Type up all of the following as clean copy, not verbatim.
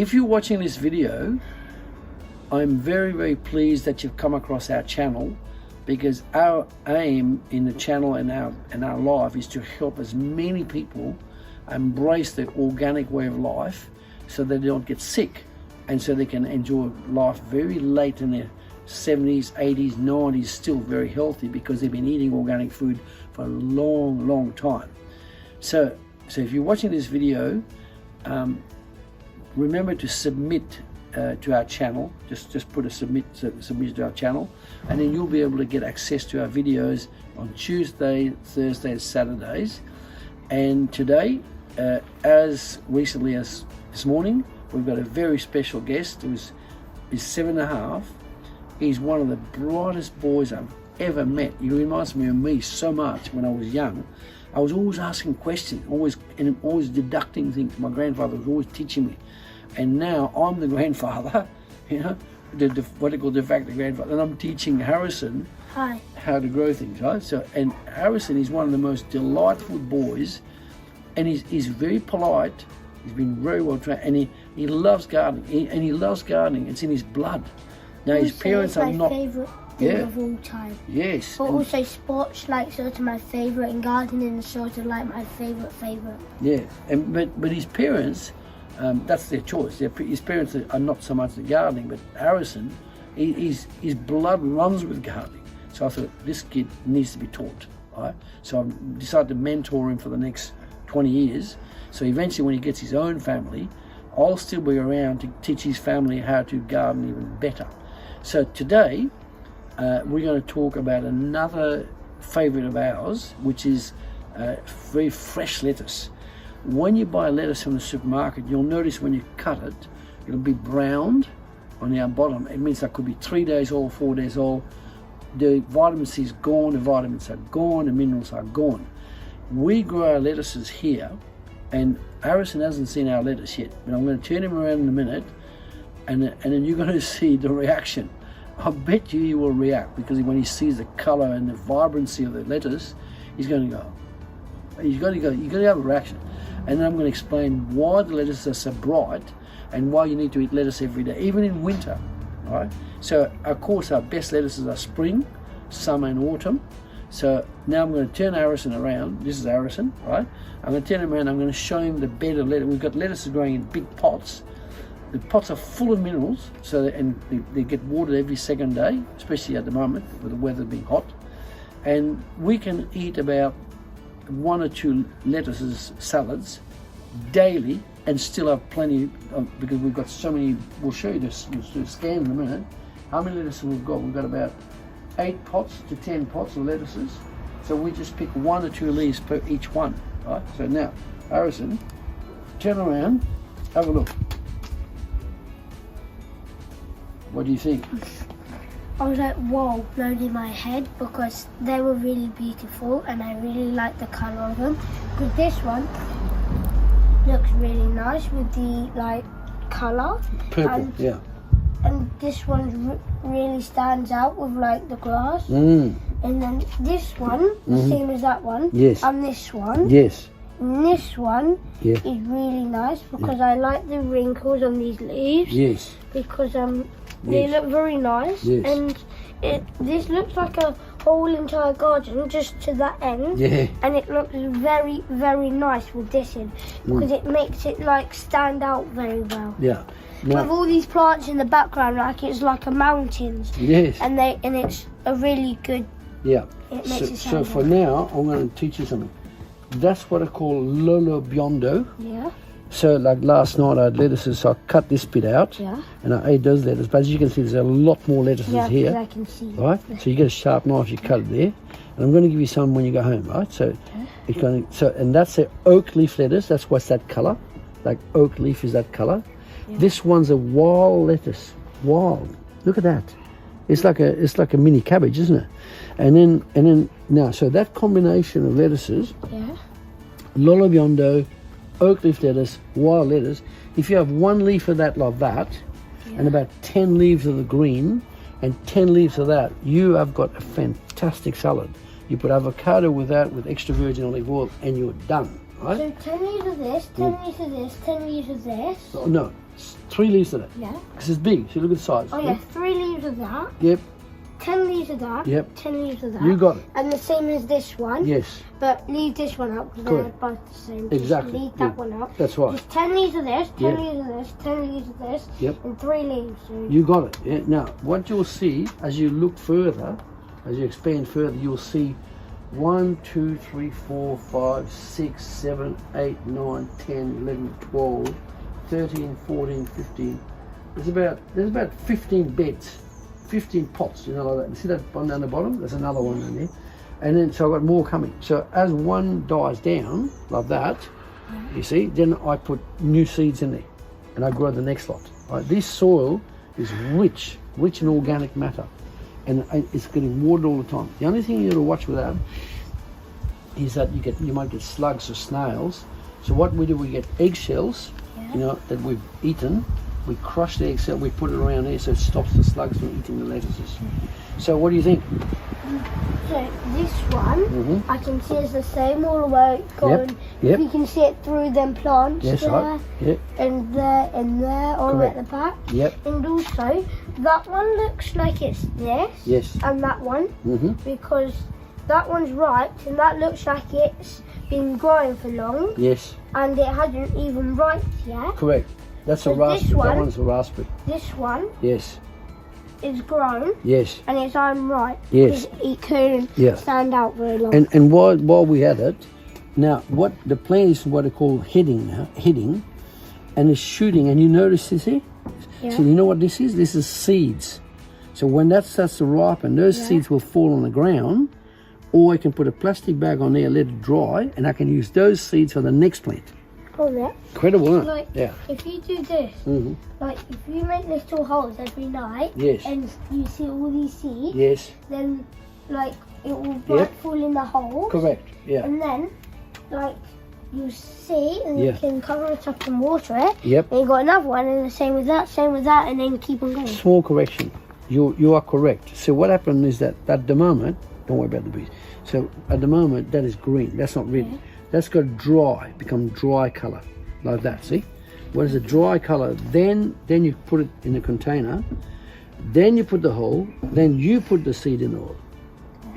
if you're watching this video, I'm very, very pleased that you've come across our channel, because our aim in the channel and our life is to help as many people embrace the organic way of life so they don't get sick, and so they can enjoy life very late in their 70s, 80s, 90s, still very healthy, because they've been eating organic food for a long, long time. So if you're watching this video, remember to submit to our channel. Just put a submit to our channel, and then you'll be able to get access to our videos on Tuesday, Thursday, and Saturdays. And today, as recently as this morning, we've got a very special guest. He's 7.5. He's one of the brightest boys I've ever met. He reminds me of me so much when I was young. I was always asking questions, always deducting things. My grandfather was always teaching me. And now I'm the grandfather, you know, what they call de facto grandfather, and I'm teaching Harrison how to grow things, right? So, and Harrison is one of the most delightful boys, and he's very polite. He's been very well trained, and he loves gardening. He loves gardening. It's in his blood. Now his parents are not. Favourite thing of all time. Yes. But also sports, like, sort of my favourite, and gardening is sort of like my favourite. Yeah, and but his parents. That's their choice. His parents are not so much the gardening, but Harrison, his blood runs with gardening. So I thought, this kid needs to be taught, right? So I decided to mentor him for the next 20 years. So eventually, when he gets his own family, I'll still be around to teach his family how to garden even better. So today, we're going to talk about another favourite of ours, which is very fresh lettuce. When you buy lettuce from the supermarket, you'll notice when you cut it, it'll be browned on the bottom. It means that could be 3 days old, 4 days old. The vitamin C is gone, the vitamins are gone, the minerals are gone. We grow our lettuces here, and Harrison hasn't seen our lettuce yet, but I'm going to turn him around in a minute, and then you're going to see the reaction. I bet you he will react, because when he sees the colour and the vibrancy of the lettuce, he's going to go. You've got to have a reaction. And then I'm going to explain why the lettuces are so bright and why you need to eat lettuce every day, even in winter, right? So, of course, our best lettuces are spring, summer and autumn. So now I'm going to turn Harrison around. This is Harrison, right? I'm going to turn him around. I'm going to show him the bed of lettuce. We've got lettuces growing in big pots. The pots are full of minerals, and they get watered every second day, especially at the moment with the weather being hot. And we can eat about 1 or 2 lettuces salads daily and still have plenty because we've got so many. We'll show you this. We'll scan in a minute how many lettuces we've got. We've got about 8 pots to 10 pots of lettuces, so we just pick 1 or 2 leaves per each one, right? So now, Harrison, turn around, have a look. What do you think? I was like, whoa, blown in my head, because they were really beautiful and I really like the colour of them. Because this one looks really nice with the colour. Purple, yeah. And this one really stands out with the grass. Mm. And then this one, the same as that one. Yes. And this one. Yes. And this one Yeah. is really nice because I like the wrinkles on these leaves. Yes. Because they look very nice. Yes. And this looks like a whole entire garden just to that end. Yeah. And it looks very, very nice with this in, because it makes it stand out very well. Yeah. Now, With all these plants in the background, it's like a mountains. yes. And it's a really good. Yeah. It makes it So sound for good. now, I'm going to teach you something. That's what I call lolo biondo. Yeah. So like last night I had lettuces, so I cut this bit out. Yeah. And I ate those lettuces. But as you can see, there's a lot more lettuces Yeah, here. because I can see. Right? So you get a sharp knife, you cut it there. And I'm going to give you some when you go home, right? So it's going to, and that's an oak leaf lettuce. That's what's that colour. Like oak leaf is that colour. Yeah. This one's a wild lettuce. Wild. Look at that. It's like a mini cabbage, isn't it? And then now, so that combination of lettuces, Yeah. lolo biondo, oak leaf lettuce, wild lettuce. If you have 1 leaf of that like that, and about 10 leaves of the green, and 10 leaves of that, you have got a fantastic salad. You put avocado with that, with extra virgin olive oil, and you're done. right? So 10 leaves of this, 10 leaves of this, 10 leaves of this. Oh, no, 3 leaves of that. Yeah. Because it's big. So look at the size. Oh yeah, 3 leaves of that. Yep. 10 leaves of that. Yep. 10 leaves of that. You got it. And the same as this one. Yes. But leave this one out because they're Correct. both the same. Exactly. Just leave that one out. That's right. Just 10 leaves of this, 10 Yeah. leaves of this, 10 leaves of this, Yep. and 3 leaves. So You got it. Yeah. Now, what you'll see as you look further, as you expand further, you'll see 1, 2, 3, 4, 5, 6, 7, 8, 9, 10, 11, 12, 13, 14, 15. There's about 15 beds, 15 pots, you know, like that. You see that one down the bottom? There's another one in there. And then, so I've got more coming. So as one dies down, like that, you see, then I put new seeds in there and I grow the next lot. Right? This soil is rich in organic matter, and it's getting watered all the time. The only thing you got to watch with that is that you might get slugs or snails. So what we do, we get eggshells, you know, that we've eaten. We crush the eggshell, we put it around there so it stops the slugs from eating the lettuces. So what do you think? So this one, I can see is the same all the way going. Yep. You can see it through them plants Yes, there, right. Yep. and there, all the way at the back. Yep. And also, that one looks like it's this, Yes. and that one, because that one's ripe, and that looks like it's been growing for long, Yes. and it hasn't even riped yet. Correct. That's a So raspberry. this one- That one's a raspberry. This one Yes. is grown, Yes. and it's unripe. Yes. Because it couldn't Yeah. stand out very long. And while we had it, now what the plant is what they call heading now, and it's shooting. And you notice this here? Yeah. So you know what this is? This is seeds. So when that starts to ripen, those seeds will fall on the ground, or I can put a plastic bag on there, let it dry, and I can use those seeds for the next plant. Oh, yeah. Incredible, isn't it? Like, Yeah. if you do this, like if you make little holes every night, Yes. and you see all these seeds, Yes. then like it will fall in the hole, Correct. Yeah. and then like you see, and Yeah. you can cover it up and water it. Yep. And you got another one, and the same with that, and then keep on going. Small correction. You are correct. So what happened is that at the moment, don't worry about the bees. So at the moment that is green. That's not red. That's got dry, become dry color, like that. See, what is a dry color? Then you put it in a container. Then you put the hole. Then you put the seed in the hole.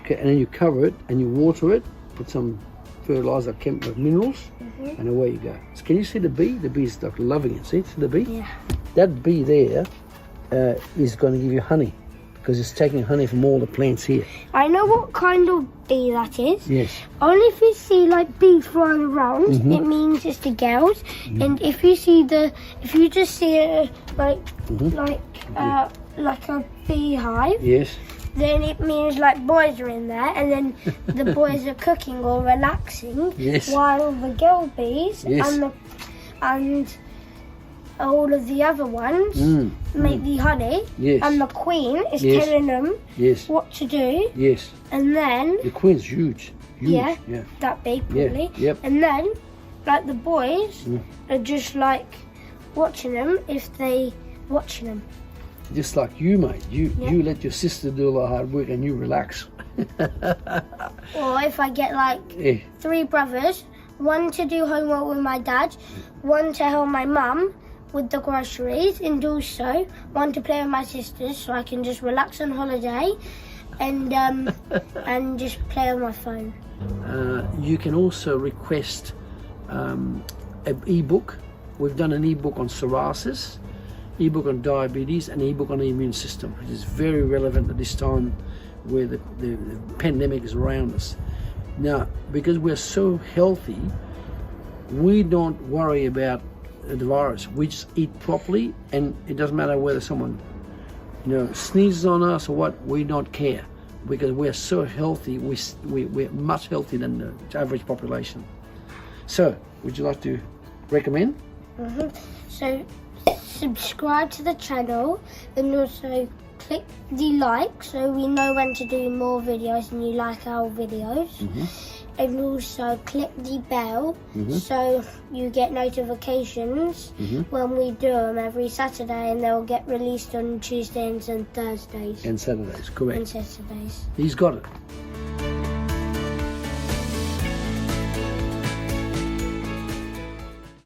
Okay, and then you cover it and you water it. Put some fertilizer, chemical minerals, and away you go. So can you see the bee? The bee's like loving it. See the bee? Yeah. That bee there is going to give you honey, because it's taking honey from all the plants here. I know what kind of bee that is. Yes. Only if you see like bees flying around, it means it's the girls. And if you just see it like a beehive, Yes. then it means like boys are in there, and then the boys are cooking or relaxing, Yes. while the girl bees Yes. and all of the other ones make the honey, Yes. and the queen is Yes. telling them Yes. what to do, Yes. and then The queen's huge. Huge. Yeah. Yeah. that bee probably, Yep. and then like the boys are just like watching them if they watching them. Just like you, mate. You let your sister do all the hard work and you relax. Or if I get like Yeah. 3 brothers, one to do homework with my dad, one to help my mum with the groceries, and also one to play with my sisters, so I can just relax on holiday and and just play on my phone. You can also request an ebook. We've done an ebook on psoriasis, ebook on diabetes, and ebook on the immune system, which is very relevant at this time where the pandemic is around us. Now, because we're so healthy, we don't worry about the virus. We just eat properly, and it doesn't matter whether someone, sneezes on us or what. We don't care, because we're so healthy. We're much healthier than the average population. So, would you like to recommend? So subscribe to the channel, and also click the like so we know when to do more videos and you like our videos. And also click the bell so you get notifications when we do them every Saturday, and they'll get released on Tuesdays and Thursdays. And Saturdays, correct. And Saturdays. He's got it.